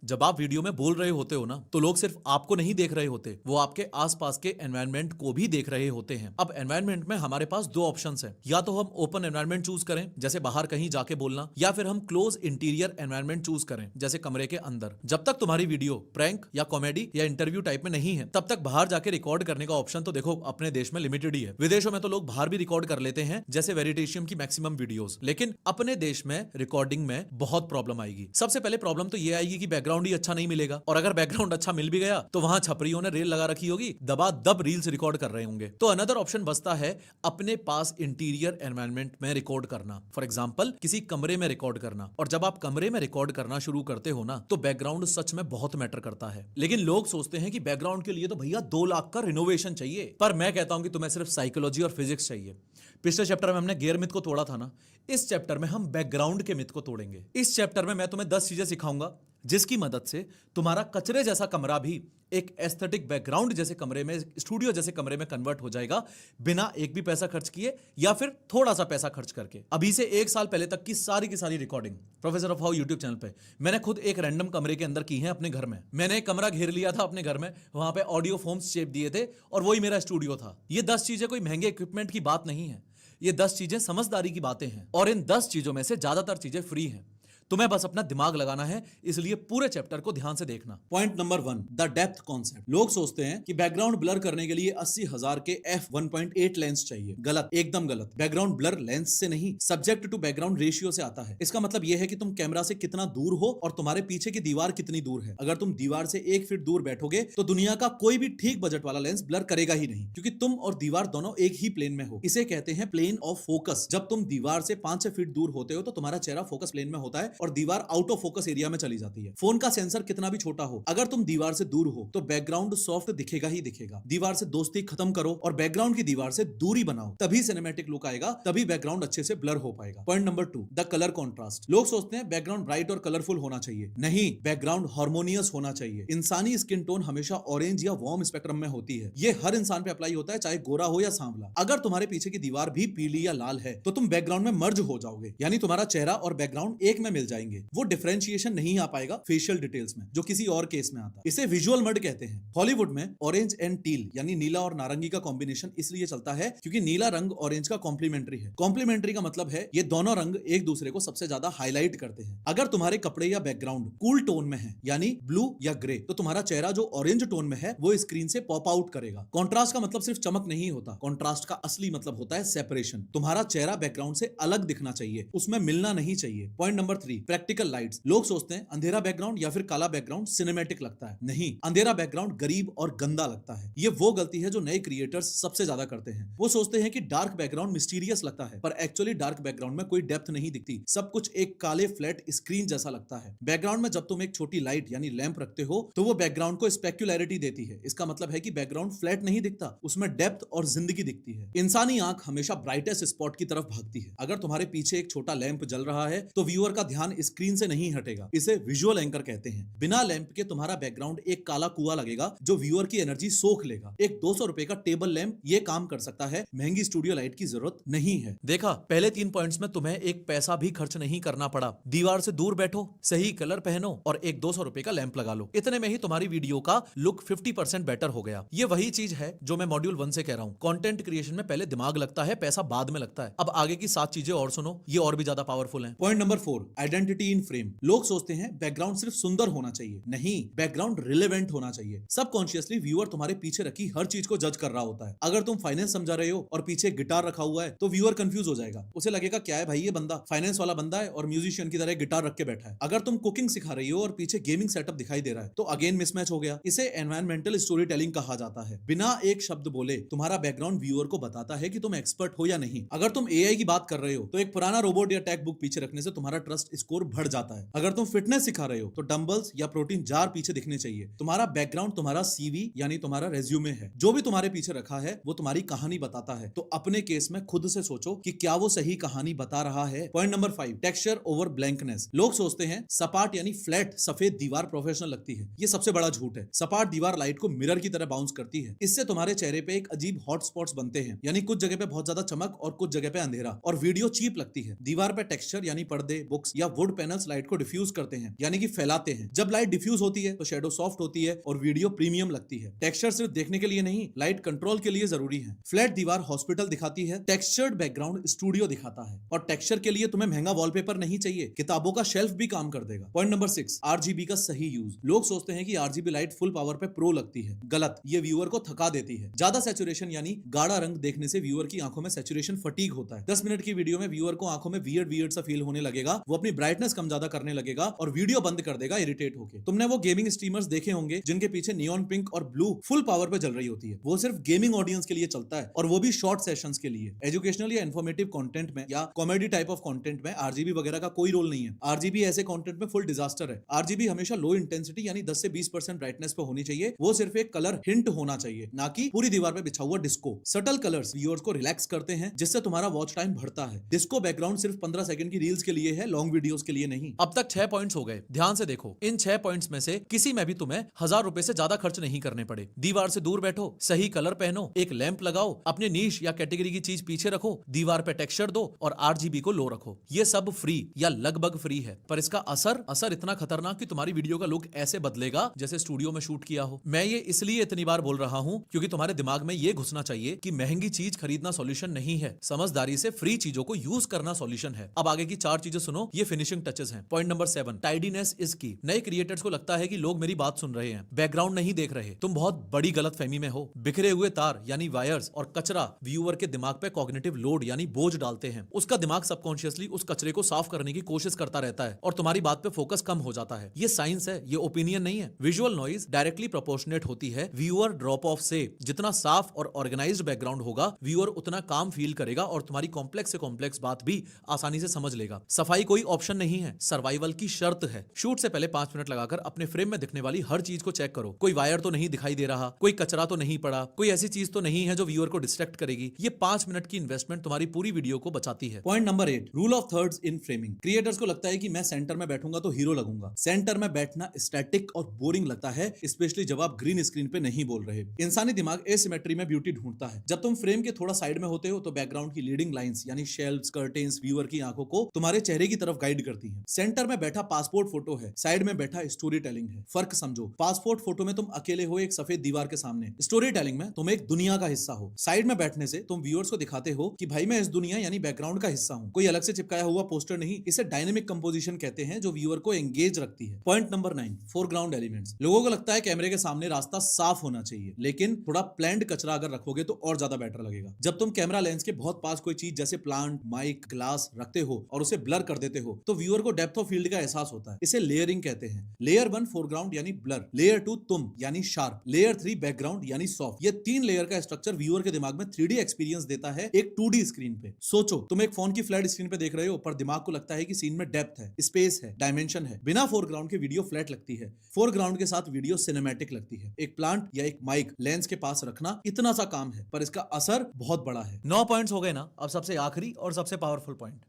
जब आप वीडियो में बोल रहे होते हो ना, तो लोग सिर्फ आपको नहीं देख रहे होते, वो आपके आसपास के एनवायरनमेंट को भी देख रहे होते हैं। अब एनवायरनमेंट में हमारे पास दो ऑप्शंस हैं, या तो हम ओपन एनवायरनमेंट चूज करें, जैसे बाहर कहीं जाके बोलना, या फिर हम क्लोज इंटीरियर एनवायरनमेंट चूज करें, जैसे कमरे के अंदर। जब तक तुम्हारी वीडियो प्रैंक या कॉमेडी या इंटरव्यू टाइप में नहीं है, तब तक बाहर जाके रिकॉर्ड करने का ऑप्शन तो देखो अपने देश में लिमिटेड ही है। विदेशों में तो लोग बाहर भी रिकॉर्ड कर लेते हैं, जैसे वेरिटेशियम की मैक्सिमम वीडियोस। लेकिन अपने देश में रिकॉर्डिंग में बहुत प्रॉब्लम आएगी। सबसे पहले प्रॉब्लम तो ये आएगी कि बैकग्राउंड ही अच्छा नहीं मिलेगा, और अगर बैकग्राउंड अच्छा मिल भी गया तो वहां छपरियों ने रेल लगा रखी होगी, दबा दब रील्स रिकॉर्ड कर रहे होंगे। तो अनदर ऑप्शन बचता है अपने पास इंटीरियर एनवायरनमेंट में रिकॉर्ड करना। फॉर एग्जांपल किसी कमरे में रिकॉर्ड करना। और जब आप कमरे में रिकॉर्ड करना शुरू करते हो ना, तो बैकग्राउंड सच में बहुत मैटर करता है। लेकिन लोग सोचते हैं कि बैकग्राउंड के लिए तो भैया 2 लाख का रिनोवेशन चाहिए, पर मैं कहता हूं कि तुम्हें सिर्फ साइकोलॉजी और फिजिक्स चाहिए। पिछले चैप्टर में हमने गियर मिथ को तोड़ा था ना, इस चैप्टर में हम बैकग्राउंड के मिथ को तोड़ेंगे। इस चैप्टर में मैं तुम्हें 10 चीजें सिखाऊंगा, जिसकी मदद से तुम्हारा कचरे जैसा कमरा भी एक एस्थेटिक बैकग्राउंड जैसे कमरे में, स्टूडियो जैसे कमरे में कन्वर्ट हो जाएगा, बिना एक भी पैसा खर्च किए या फिर थोड़ा सा पैसा खर्च करके। अभी से 1 साल पहले तक की सारी recording professor of how YouTube channel पे मैंने खुद एक रैंडम कमरे के अंदर की है अपने घर में। मैंने एक कमरा घेर लिया था अपने घर में, वहां पे ऑडियो फोम्स शेप दिए थे और वही मेरा स्टूडियो था। ये 10 चीजें कोई महंगे इक्विपमेंट की बात नहीं है, ये 10 चीजें समझदारी की बातें हैं, और इन 10 चीजों में से ज्यादातर चीजें फ्री हैं। तुम्हें बस अपना दिमाग लगाना है, इसलिए पूरे चैप्टर को ध्यान से देखना। Point number 1, the depth concept. लोग सोचते हैं कि बैकग्राउंड ब्लर करने के लिए 80,000 के f1.8 लेंस चाहिए। गलत, एकदम गलत। बैकग्राउंड ब्लर लेंस से नहीं, सब्जेक्ट टू बैकग्राउंड रेशियो से आता है। इसका मतलब यह है कि तुम कैमरा से कितना दूर हो और तुम्हारे पीछे की दीवार कितनी दूर है। अगर तुम दीवार से 1 फीट दूर बैठोगे तो दुनिया का कोई भी ठीक बजट वाला लेंस ब्लर करेगा ही नहीं, क्योंकि तुम और दीवार दोनों एक ही प्लेन में हो। इसे कहते हैं प्लेन ऑफ फोकस। जब तुम दीवार से 5-6 फीट दूर होते हो तो तुम्हारा चेहरा फोकस प्लेन में होता है और दीवार आउट ऑफ फोकस एरिया में चली जाती है। फोन का सेंसर कितना भी छोटा हो, अगर तुम दीवार से दूर हो तो बैकग्राउंड सॉफ्ट दिखेगा ही दिखेगा। दीवार से दोस्ती खत्म करो और बैकग्राउंड की दीवार से दूरी बनाओ, तभी सिनेमैटिक लुक आएगा, तभी बैकग्राउंड अच्छे से ब्लर हो पाएगा। Point number 2, the colour contrast. लोग सोचते हैं बैकग्राउंड ब्राइट और कलरफुल होना चाहिए। नहीं, बैकग्राउंड हार्मोनियस होना चाहिए। इंसानी स्किन टोन हमेशा ऑरेंज या वार्म स्पेक्ट्रम में होती है। ये हर इंसान पे अप्लाई होता है, चाहे गोरा हो या सांवला। अगर तुम्हारे पीछे की दीवार भी पीली या लाल है तो तुम बैकग्राउंड में मर्ज हो जाओगे, यानी तुम्हारा चेहरा और बैकग्राउंड एक में मिल जाएंगे। वो डिफरेंशिएशन नहीं आ पाएगा फेशियल डिटेल्स में, जो किसी और केस में आता है। इसे विजुअल मर्ड कहते हैं। हॉलीवुड में ऑरेंज एंड टील यानी नीला और नारंगी का कॉम्बिनेशन इसलिए चलता है क्योंकि नीला रंग ऑरेंज का कॉम्प्लीमेंट्री है। कॉम्प्लीमेंट्री का मतलब है ये दोनों रंग एक दूसरे को सबसे ज्यादा हाईलाइट करते हैं। अगर तुम्हारे कपड़े या बैकग्राउंड कूल टोन में है, यानी ब्लू या ग्रे, तो तुम्हारा चेहरा जो ऑरेंज टोन में है वो स्क्रीन से पॉप आउट करेगा। कॉन्ट्रास्ट का मतलब सिर्फ चमक नहीं होता, कॉन्ट्रास्ट का असली मतलब होता है सेपरेशन। तुम्हारा चेहरा बैकग्राउंड से अलग दिखना चाहिए, उसमें मिलना नहीं चाहिए। Point number 3, practical lights. लोग सोचते हैं अंधेरा बैकग्राउंड या फिर काला बैकग्राउंड सिनेमैटिक लगता है। नहीं, अंधेरा बैकग्राउंड गरीब और गंदा लगता है। ये वो गलती है जो नए क्रिएटर्स सबसे ज्यादा करते हैं। वो सोचते हैं कि डार्क बैकग्राउंड मिस्टीरियस लगता है, पर एक्चुअली डार्क बैकग्राउंड में कोई डेप्थ नहीं दिखती। सब कुछ एक काले फ्लैट स्क्रीन जैसा लगता है। बैकग्राउंड में जब तुम एक छोटी लाइट यानी लैंप रखते हो तो वो बैकग्राउंड को स्पेक्युलैरिटी देती है। इसका मतलब है कि बैकग्राउंड फ्लैट नहीं दिखता, उसमें डेप्थ और जिंदगी दिखती है। इंसानी आंख हमेशा ब्राइटेस्ट स्पॉट की तरफ भागती है। अगर तुम्हारे पीछे एक छोटा लैंप जल रहा है तो व्यूअर का ध्यान स्क्रीन से नहीं हटेगा। इसे विजुअल एंकर कहते हैं। बिना लैंप के तुम्हारा बैकग्राउंड एक काला कुआं लगेगा जो व्यूअर की एनर्जी सोख लेगा। एक 200 रुपए का टेबल लैंप ये काम कर सकता है, महंगी स्टूडियो लाइट की जरूरत नहीं है। देखा, पहले 3 पॉइंट्स में तुम्हें एक पैसा भी खर्च नहीं करना पड़ा। दीवार से दूर बैठो, सही कलर पहनो और एक 200 रुपए का लैंप लगा लो। इतने में ही तुम्हारी वीडियो का लुक 50% बेटर हो गया। ये वही चीज है जो मैं मॉड्यूल 1 से कह रहा हूं। कंटेंट क्रिएशन में पहले दिमाग लगता है, पैसा बाद में लगता है। अब आगे की 7 चीजें और सुनो, ये और भी ज्यादा पावरफुल हैं। Point number 4, identity in frame. लोग सोचते हैं बैकग्राउंड सिर्फ सुंदर होना चाहिए। नहीं, बैकग्राउंड रिलेवेंट होना चाहिए। सबकॉन्शियसली व्यूअर तुम्हारे पीछे रखी हर चीज को जज कर रहा होता है। अगर तुम फाइनेंस समझा रहे हो और पीछे गिटार रखा हुआ है तो व्यूअर कंफ्यूज हो जाएगा। उसे लगेगा क्या है भाई, ये बंदा फाइनेंस वाला बंदा है और म्यूजिशियन की तरह गिटार रख के बैठा है। अगर तुम कुकिंग सिखा रही हो और पीछे गेमिंग सेटअप दिखाई दे रहा है तो अगेन मिसमैच हो गया। इसे एनवायरमेंटल स्टोरी टेलिंग कहा जाता है। बिना एक शब्द बोले तुम्हारा बैकग्राउंड व्यूअर को बताता है कि तुम एक्सपर्ट हो या नहीं। अगर तुम एआई की बात कर रहे हो तो एक पुराना रोबोट या टेक बुक पीछे रखने से तुम्हारा ट्रस्ट स्कोर बढ़ जाता है। अगर तुम फिटनेस सिखा रहे हो तो डंबल्स या प्रोटीन जार पीछे दिखने चाहिए। तुम्हारा बैकग्राउंड तुम्हारा सीवी यानी तुम्हारा रेज्यूमे है। जो भी तुम्हारे पीछे रखा है वो तुम्हारी कहानी बताता है। तो अपने केस में खुद से सोचो कि क्या वो सही कहानी बता रहा है। Point number 5, texture over blankness. लोग सोचते हैं सपाट यानी फ्लैट सफेद दीवार प्रोफेशनल लगती है। ये सबसे बड़ा झूठ है। सपाट दीवार लाइट को मिरर की तरह बाउंस करती है। इससे तुम्हारे चेहरे पे एक अजीब हॉट स्पॉट्स बनते हैं, यानी कुछ जगह पे बहुत ज्यादा चमक और कुछ जगह पे अंधेरा, और वीडियो चीप लगती है। दीवार पे टेक्सचर यानी पर्दे, बुक्स या और वुड पैनल्स लाइट को डिफ्यूज करते हैं, यानी कि फैलाते हैं। जब लाइट डिफ्यूज होती है तो शेडो सॉफ्ट होती है और वीडियो प्रीमियम लगती है। टेक्सचर सिर्फ देखने के लिए नहीं, लाइट कंट्रोल के लिए जरूरी है। फ्लैट दीवार हॉस्पिटल दिखाती है, टेक्सचर्ड बैकग्राउंड स्टूडियो दिखाता है। और टेक्सचर के लिए तुम्हें महंगा वॉलपेपर नहीं चाहिए, किताबों का शेल्फ भी काम कर देगा। पॉइंट नंबर 6, आरजीबी का सही यूज। लोग सोचते हैं कि आरजीबी लाइट फुल पावर पे प्रो लगती है, गलत। ये व्यूअर को थका देती है। ज्यादा सैचुरेशन यानी गाढ़ा रंग देखने से व्यूअर की आंखों में सैचुरेशन फटीग होता है। 10 मिनट की वीडियो में व्यूअर को आंखों में वियर्ड सा फील होने लगेगा, वो अपनी ब्राइटनेस कम ज्यादा करने लगेगा और वीडियो बंद कर देगा इरिटेट होके। तुमने वो गेमिंग स्ट्रीमर्स देखे होंगे जिनके पीछे नियॉन पिंक और ब्लू फुल पावर पे जल रही होती है। वो सिर्फ गेमिंग ऑडियंस के लिए चलता है और वो भी शॉर्ट सेशंस के लिए। एजुकेशनल या इन्फॉर्मेटिव कंटेंट में या कॉमेडी टाइप ऑफ कंटेंट में आरजीबी वगैरह का कोई रोल नहीं है। आरजीबी ऐसे कंटेंट में फुल डिजास्टर है। आरजीबी हमेशा लो इंटेंसिटी यानी 10 से 20% ब्राइटनेस पे होनी चाहिए। वो सिर्फ एक कलर हिंट होना चाहिए, ना कि पूरी दीवार पे बिछा हुआ डिस्को। सटल कलर्स व्यूअर्स को रिलैक्स करते हैं, जिससे तुम्हारा वॉच टाइम बढ़ता है। डिस्को बैकग्राउंड सिर्फ 15 सेकंड की रील्स के लिए है, लॉन्ग वीडियोस के लिए नहीं। अब तक 6 पॉइंट्स हो गए। ध्यान से देखो, इन 6 पॉइंट्स में से किसी में भी तुम्हें 1000 रुपए से ज्यादा खर्च नहीं करने पड़े। दीवार से दूर बैठो, सही कलर पहनो, एक लैंप लगाओ, अपने नीश या कैटेगरी की चीज पीछे रखो, दीवार पे टेक्सचर दो और आरजीबी को लो रखो। ये सब फ्री या लगभग फ्री है, पर इसका असर इतना खतरनाक कि तुम्हारी वीडियो का लुक ऐसे बदलेगा जैसे स्टूडियो में शूट किया हो। मैं ये इसलिए इतनी बार बोल रहा हूं क्योंकि तुम्हारे दिमाग में ये घुसना चाहिए कि महंगी चीज खरीदना सॉल्यूशन नहीं है, समझदारी से फ्री चीजों को यूज करना सॉल्यूशन है। अब आगे की 4 चीजें सुनो, ये फिनिशिंग टचेस हैं। पॉइंट नंबर 7, टाइडीनेस इज की। नए क्रिएटर्स को लगता है कि लोग मेरी बात सुन रहे हैं, बैकग्राउंड नहीं देख रहे। तुम बहुत बड़ी गलतफहमी में हो। बिखरे हुए तार यानी वायर्स और कचरा व्यूअर के दिमाग पे कॉग्निटिव लोड यानी बोझ डालते हैं। उसका दिमाग सबकॉन्शियसली उस कचरे को साफ करने की कोशिश करता रहता है और तुम्हारी बात पे फोकस कम हो जाता है। ये साइंस है, ये ओपिनियन नहीं है। विजुअल नॉइज डायरेक्टली प्रोपोर्शनेट होती है व्यूअर ड्रॉप ऑफ से। जितना साफ और ऑर्गेनाइज्ड बैकग्राउंड होगा, व्यूअर उतना काम फील करेगा और तुम्हारी कॉम्प्लेक्स से कॉम्प्लेक्स बात भी आसानी से समझ लेगा। सफाई कोई ऑप्शन नहीं है, सर्वाइवल की शर्त है। शूट से पहले 5 मिनट लगाकर अपने फ्रेम में दिखने वाली हर चीज को चेक करो। कोई वायर तो नहीं दिखाई दे रहा, कोई कचरा तो नहीं पड़ा, कोई ऐसी चीज तो नहीं है जो व्यूअर को डिस्ट्रैक्ट करेगी। ये 5 मिनट की इन्वेस्टमेंट तुम्हारी पूरी वीडियो को बचाती है। Point number 8, rule of thirds in framing. Creators को लगता है कि मैं सेंटर में बैठूंगा तो हीरो लगूंगा। सेंटर में बैठना स्टैटिक और बोरिंग लगता है, स्पेशली जब आप ग्रीन स्क्रीन पे नहीं बोल रहे। इंसानी दिमाग एसिमेट्री में ब्यूटी ढूंढता है। जब तुम फ्रेम के थोड़ा साइड में होते हो तो बैकग्राउंड की लीडिंग लाइंस यानी शेल्व्स, कर्टेन्स व्यूअर की आंखों को तुम्हारे चेहरे की तरफ गाइड करती हैं। सेंटर में बैठा पासपोर्ट फोटो है, साइड में बैठा स्टोरी टेलिंग है। फर्क समझो, पासपोर्ट फोटो में तुम अकेले हो एक सफेद दीवार के सामने, स्टोरी टेलिंग में तुम एक दुनिया का हिस्सा हो। साइड में बैठने से तुम व्यूअर्स को दिखाते हो कि भाई मैं इस दुनिया यानी बैकग्राउंड का हिस्सा हूं, कोई अलग से चिपकाया हुआ पोस्टर नहीं। इसे डायनेमिक कंपोजिशन कहते हैं जो व्यूअर को एंगेज रखती है। Point number 9, foreground elements. लोगों को लगता है कैमरे के सामने रास्ता साफ होना चाहिए, लेकिन थोड़ा प्लान्ड कचरा अगर रखोगे तो और ज्यादा बेटर लगेगा। जब तुम कैमरा लेंस के बहुत पास कोई चीज जैसे प्लांट, माइक, ग्लास रखते हो और उसे ब्लर कर देते हो तो व्यूअर को डेप्थ ऑफ फील्ड का एहसास होता है। इसे लेयरिंग कहते हैं। लेयर 1 फोरग्राउंड यानी ब्लर, लेयर 2 तुम यानी शार्प, लेयर 3 बैकग्राउंड यानी सॉफ्ट। ये 3 लेयर का स्ट्रक्चर व्यूअर के दिमाग में 3D एक्सपीरियंस देता है एक 2D स्क्रीन पे। सोचो, तुम एक फोन की फ्लैट स्क्रीन पे देख रहे हो पर दिमाग को लगता है कि सीन में डेप्थ है, स्पेस है, डायमेंशन है। बिना फोरग्राउंड के वीडियो फ्लैट लगती है, फोरग्राउंड के साथ वीडियो सिनेमैटिक लगती है। एक प्लांट या एक माइक लेंस के पास रखना इतना सा काम है, पर इसका असर बहुत बड़ा है। 9 पॉइंट्स हो गए ना। अब सबसे आखिरी और सबसे पावरफुल पॉइंट,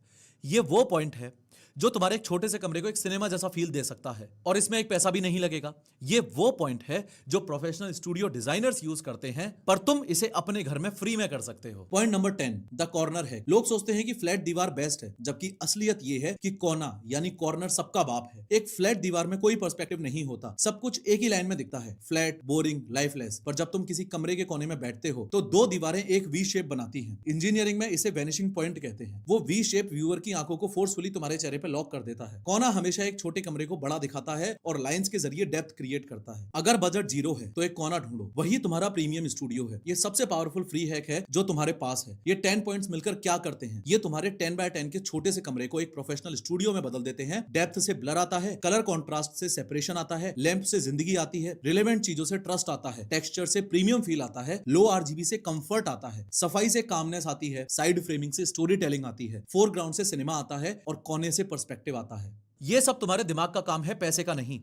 ये वो पॉइंट है जो तुम्हारे एक छोटे से कमरे को एक सिनेमा जैसा फील दे सकता है और इसमें एक पैसा भी नहीं लगेगा। ये वो पॉइंट है जो प्रोफेशनल स्टूडियो डिजाइनर्स यूज करते हैं, पर तुम इसे अपने घर में फ्री में कर सकते हो। पॉइंट नंबर 10, द कॉर्नर है। लोग सोचते हैं कि फ्लैट दीवार बेस्ट है, जबकि असलियत ये है कि कोना यानी कॉर्नर सबका बाप है। एक फ्लैट दीवार में कोई पर्सपेक्टिव नहीं होता, सब कुछ एक ही लाइन में दिखता है, फ्लैट, बोरिंग, लाइफलेस। पर जब तुम किसी कमरे के कोने में बैठते हो तो 2 दीवारें एक वी शेप बनाती हैं। इंजीनियरिंग में इसे वैनिशिंग पॉइंट कहते हैं। वो वी शेप व्यूअर की आंखों को फोर्सफुली तुम्हारे चेहरे पे लॉक कर देता है। कोना हमेशा एक छोटे कमरे को बड़ा दिखाता है और लाइंस के जरिए डेप्थ क्रिएट करता है। अगर बजट 0 है तो एक कोना ढूंढो, वही तुम्हारा प्रीमियम स्टूडियो है। ये सबसे पावरफुल फ्री हैक है जो तुम्हारे पास है। ये 10 पॉइंट्स मिलकर क्या करते हैं? ये तुम्हारे 10 बाय 10 के छोटे से कमरे को एक प्रोफेशनल स्टूडियो में बदल देते हैं। डेप्थ से ब्लर आता है, कलर कॉन्ट्रास्ट से सेपरेशन आता है, लैंप से जिंदगी आती है, रिलेवेंट चीजों से ट्रस्ट आता है, टेक्सचर से प्रीमियम फील आता है, लो आरजीबी से कंफर्ट आता है, सफाई से कामनेस आती है, साइड फ्रेमिंग से स्टोरी टेलिंग आती है, फोरग्राउंड से सिनेमा आता है और कोने से पर्सपेक्टिव आता है। ये सब तुम्हारे दिमाग का काम है, पैसे का नहीं।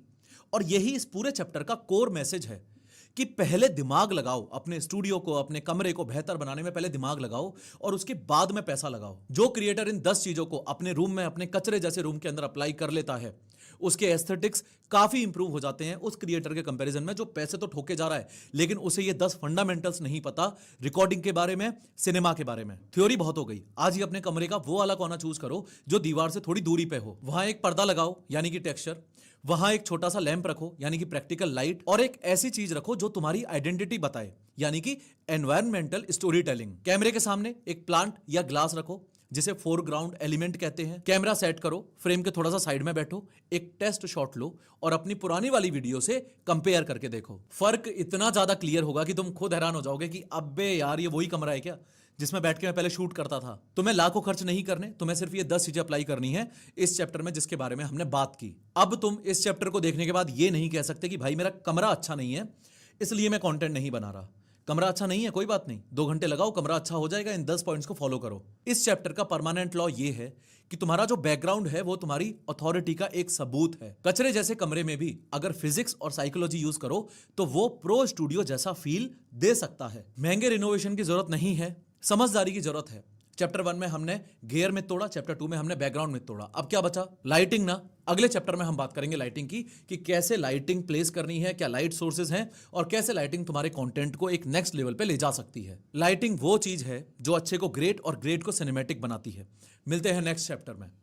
और यही इस पूरे चैप्टर का कोर मैसेज है कि पहले दिमाग लगाओ, अपने स्टूडियो को, अपने कमरे को बेहतर बनाने में पहले दिमाग लगाओ और उसके बाद में पैसा लगाओ। जो क्रिएटर इन 10 चीजों को अपने रूम में, अपने कचरे जैसे रूम के अंदर अप्लाई कर लेता है, उसके एस्थेटिक्स काफी इंप्रूव हो जाते हैं उस क्रिएटर के कंपैरिजन में जो पैसे तो ठोके जा रहा है, लेकिन उसे ये 10 फंडामेंटल्स नहीं पता रिकॉर्डिंग के बारे में, सिनेमा के बारे में। थ्योरी बहुत हो गई। आज ही अपने कमरे का वो वाला कोना चूज करो जो दीवार से थोड़ी दूरी पे हो, वहां एक पर्दा लगाओ यानी कि टेक्सचर, वहां एक छोटा सा लैंप रखो यानी कि प्रैक्टिकल लाइट, और एक ऐसी चीज रखो जो तुम्हारी आइडेंटिटी बताए यानी कि एनवायरमेंटल स्टोरी टेलिंग। कैमरे के सामने एक प्लांट या ग्लास रखो जिसे फोरग्राउंड एलिमेंट कहते हैं। कैमरा सेट करो, फ्रेम के थोड़ा सा साइड में बैठो, एक टेस्ट शॉट लो और अपनी पुरानी वाली वीडियो से कंपेयर करके देखो। फर्क इतना ज्यादा क्लियर होगा कि तुम खुद हैरान हो जाओगे कि अब्बे यार ये वही कमरा है क्या जिसमें बैठ के मैं पहले शूट करता था। तुम्हें लाखों खर्च नहीं करने, तुम्हें सिर्फ ये 10 चीजें अप्लाई करनी है इस चैप्टर में जिसके बारे में हमने बात की। अब तुम इस चैप्टर को देखने के बाद ये नहीं कह सकते कि भाई मेरा कमरा अच्छा नहीं है इसलिए मैं कंटेंट नहीं बना रहा। कमरा अच्छा नहीं है कोई बात नहीं, 2 घंटे लगाओ, कमरा अच्छा हो जाएगा। इन 10 पॉइंट्स को फॉलो करो। इस चैप्टर का परमानेंट लॉ ये है कि तुम्हारा जो बैकग्राउंड है वो तुम्हारी अथॉरिटी का एक सबूत है। कचरे जैसे कमरे में भी अगर फिजिक्स और साइकोलॉजी यूज करो तो वो प्रो स्टूडियो जैसा फील दे सकता है। महंगे रिनोवेशन की जरूरत नहीं है, समझदारी की जरूरत है। चैप्टर 1 में हमने गियर में तोड़ा, चैप्टर 2 में हमने बैकग्राउंड में तोड़ा। अब क्या बचा? लाइटिंग ना। अगले चैप्टर में हम बात करेंगे लाइटिंग की कि कैसे लाइटिंग प्लेस करनी है, क्या लाइट सोर्सेज हैं और कैसे लाइटिंग तुम्हारे कंटेंट को एक नेक्स्ट लेवल पे ले जा सकती है। लाइटिंग वो चीज है जो अच्छे को ग्रेट और ग्रेट को सिनेमैटिक बनाती है। मिलते हैं नेक्स्ट चैप्टर में।